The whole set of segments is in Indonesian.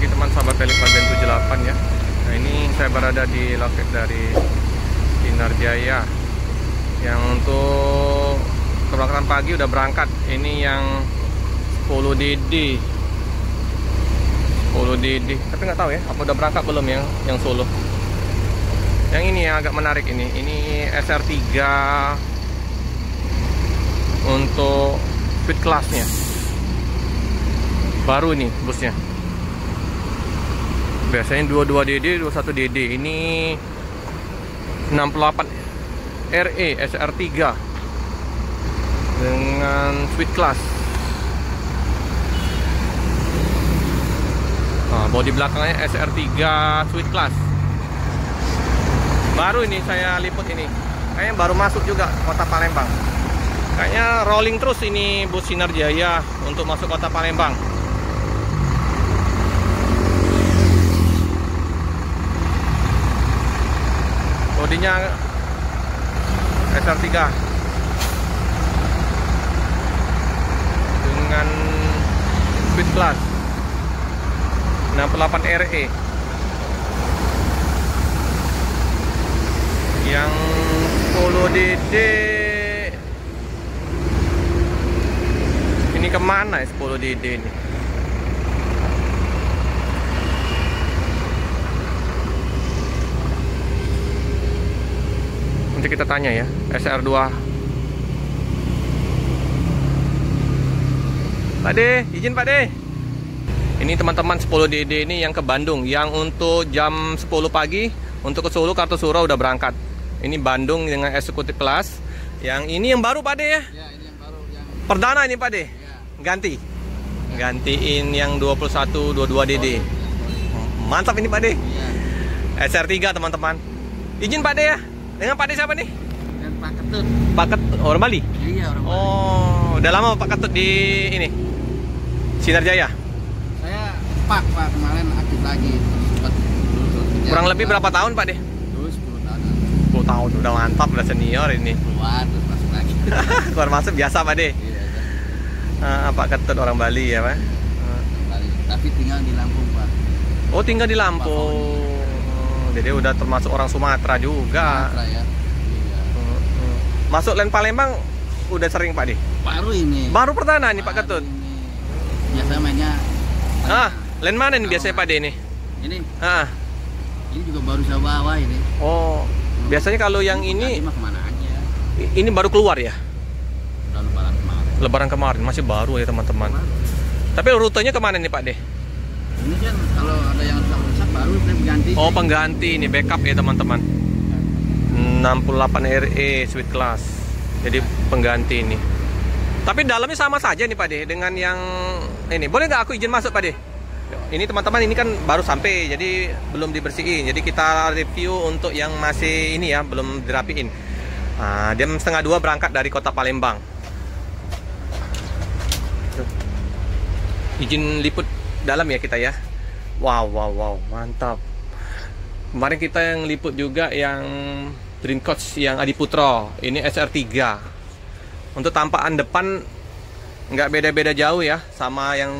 pagi teman sahabat Pelek Bagian 78 ya. Nah ini saya berada di loket dari Sinar Jaya. Yang untuk keberangkatan pagi udah berangkat. Ini yang 10 DD. 10 DD. Tapi nggak tahu ya, apa udah berangkat belum yang Solo. Yang ini yang agak menarik ini. Ini SR3 untuk speed classnya. Baru ini busnya. Biasanya 22 DD, 21 DD. Ini 68 RE SR3 dengan speed class. Nah, bodi belakangnya SR3 speed class. Baru ini saya liput ini. Kayaknya baru masuk juga kota Palembang. Kayaknya rolling terus ini bus Sinar Jaya untuk masuk kota Palembang. Bodinya SR3 dengan speed class 68 RE. Yang 10 DD ini kemana ya 10 DD ini? Nanti kita tanya ya. SR2 Pak De, izin Pak De. Ini teman-teman 10 DD ini yang ke Bandung. Yang untuk jam 10 pagi untuk ke Solo Kartosuro udah berangkat. Ini Bandung dengan eksekutif kelas. Yang ini yang baru Pak De ya? Ya, ini yang baru yang Perdana ini Pak De. ya. Ganti. Gantiin yang 21 22 DD. Mantap ini Pak De. Ya. SR3 teman-teman. Izin Pak De ya. Dengan Pak De siapa nih? Dan Pak Ketut. Pak Ketut, orang Bali? Iya, orang Bali. Oh, udah lama Pak Ketut di ini Sinar Jaya? Saya Pak kemarin aktif lagi. Kurang lebih berapa tahun Pak De? Dulu 10 tahun. 10 tahun, udah mantap, udah senior ini. Keluar terus masuk lagi. Keluar masuk biasa Pak De? Iya, Pak Ketut orang Bali ya Pak? Bali. Tapi tinggal di Lampung Pak. Oh tinggal di Lampung. Jadi udah termasuk orang Sumatera juga. Sumatera ya. Iya. Masuk Len Palembang udah sering Pak De? Baru ini. Baru perdana nih Pak Ketut? Ini. Biasanya mainnya. Len mana nih biasanya Pak De nih? Ini. Ah. Ini juga baru saya bawa ini. Oh, biasanya kalau yang ini mah kemana aja? ini baru keluar ya? Udah lebaran kemarin. Lebaran kemarin, masih baru ya teman-teman. Tapi rutenya kemana nih Pak De? Ini kan kalau ada yang rusak baru kan ganti. Oh pengganti ini backup ya teman-teman. 68 RE Sweet Class. Jadi pengganti ini. Tapi dalamnya sama saja nih Pak De dengan yang ini. Boleh nggak aku izin masuk Pak De? Ini teman-teman ini kan baru sampai, jadi belum dibersihin. Jadi kita review untuk yang masih ini ya, belum dirapiin. Nah, jam 1:30 berangkat dari kota Palembang. Izin liput dalam ya kita ya. Wow, mantap. Kemarin kita yang liput juga yang Dream Coach yang Adiputro. Ini SR3. Untuk tampakan depan nggak beda-beda jauh ya, sama yang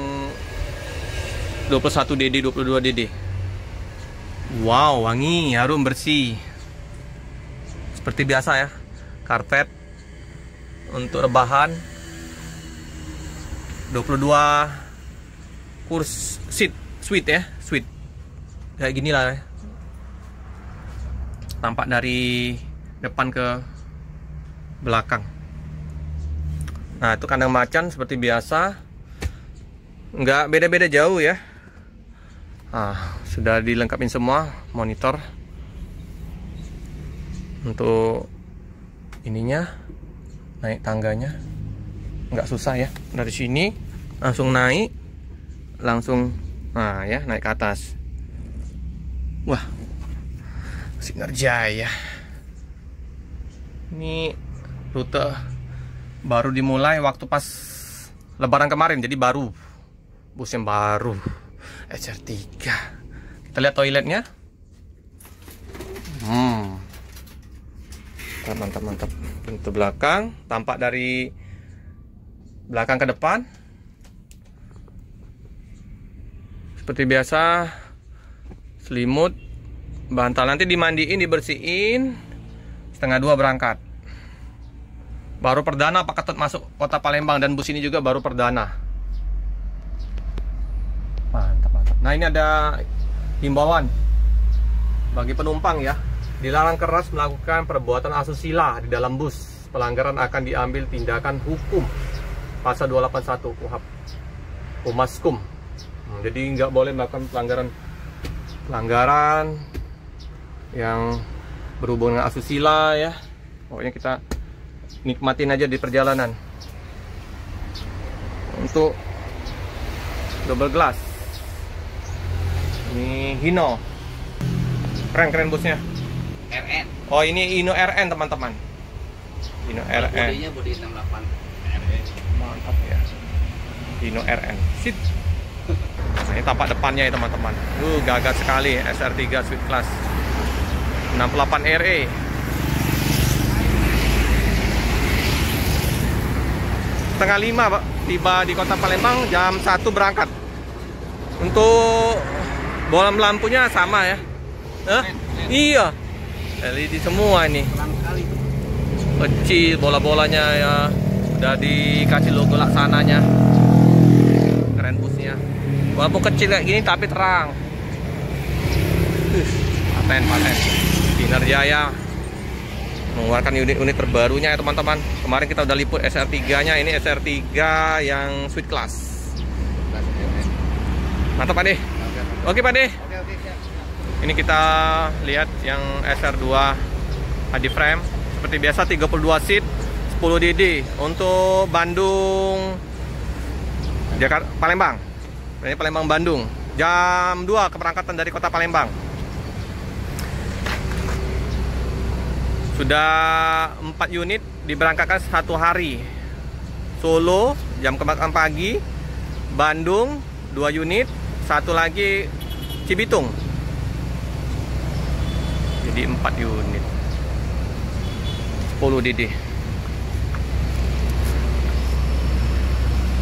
21 DD, 22 DD. Wow, wangi, harum, bersih. Seperti biasa ya. Karpet untuk rebahan. 22 kurs seat, suite ya, suite. Kayak gini lah ya. Tampak dari depan ke belakang. Nah, itu kandang macan seperti biasa. Nggak beda-beda jauh ya. Sudah dilengkapin semua monitor untuk ininya, naik tangganya nggak susah ya, dari sini langsung naik, langsung ya naik ke atas. Wah, Sinar Jaya ini rute baru dimulai waktu pas Lebaran kemarin, jadi baru bus yang baru SR3. Kita lihat toiletnya. Mantap. Pintu belakang, tampak dari belakang ke depan. Seperti biasa, selimut, bantal. Nanti dimandiin, dibersihin, 1:30 berangkat. Baru perdana Pak Ketut masuk kota Palembang, dan bus ini juga baru perdana. Mantap, mantap. Nah, ini ada himbauan bagi penumpang ya. Dilarang keras melakukan perbuatan asusila di dalam bus. Pelanggaran akan diambil tindakan hukum. Pasal 281 KUHP. Humaskum. Jadi nggak boleh melakukan pelanggaran yang berhubungan dengan asusila ya. Pokoknya kita nikmatin aja di perjalanan. Untuk double glass, ini Hino, keren busnya. RN. Oh, ini Hino RN teman-teman. Hino RN. Bodinya bodi 68. Mantap ya. Hino RN. Sit. Nah, ini tampak depannya ya teman-teman. Gagah sekali SR3 Suite Class 68 RE. Setengah 5 Pak, tiba di kota Palembang, jam 1 berangkat. Untuk bolam lampunya sama ya. Iya, LED semua ini. Kecil bola-bolanya ya, udah dikasih logo laksananya. Keren busnya. Walaupun kecil kayak gini tapi terang. Paten. Sinar Jaya mengeluarkan unit-unit terbarunya ya teman-teman. Kemarin kita udah liput SR3-nya, ini SR3 yang Suite Class. Mantap Pak De. Oke Pak De. Ini kita lihat yang SR2 HD frame. Seperti biasa 32 seat, 10 DD untuk Bandung Jakarta Palembang. Ini Palembang Bandung. Jam 2 keberangkatan dari kota Palembang. Sudah 4 unit diberangkatkan 1 hari. Solo jam keberangkatan pagi, Bandung 2 unit, 1 lagi Cibitung. Jadi 4 unit. 10 DD.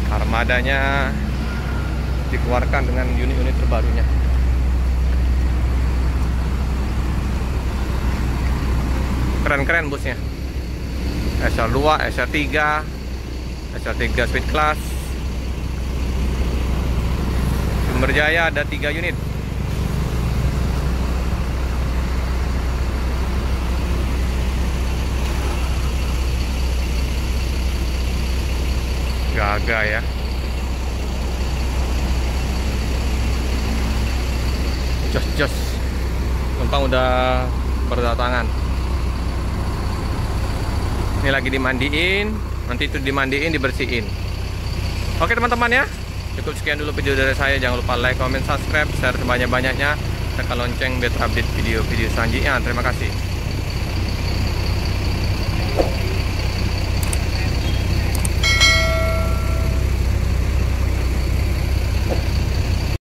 Armadanya dikeluarkan dengan unit-unit terbarunya. Keren-keren busnya. SR2, SR3, SR3 Suite Class. Sumber Jaya ada 3 unit. Gagah ya. Jos. Penumpang udah berdatangan. Ini lagi dimandiin, nanti itu dimandiin, dibersihin. Oke teman-teman ya, cukup sekian dulu video dari saya. Jangan lupa like, comment, subscribe, share sebanyak-banyaknya, tekan lonceng biar update video-video selanjutnya. Terima kasih.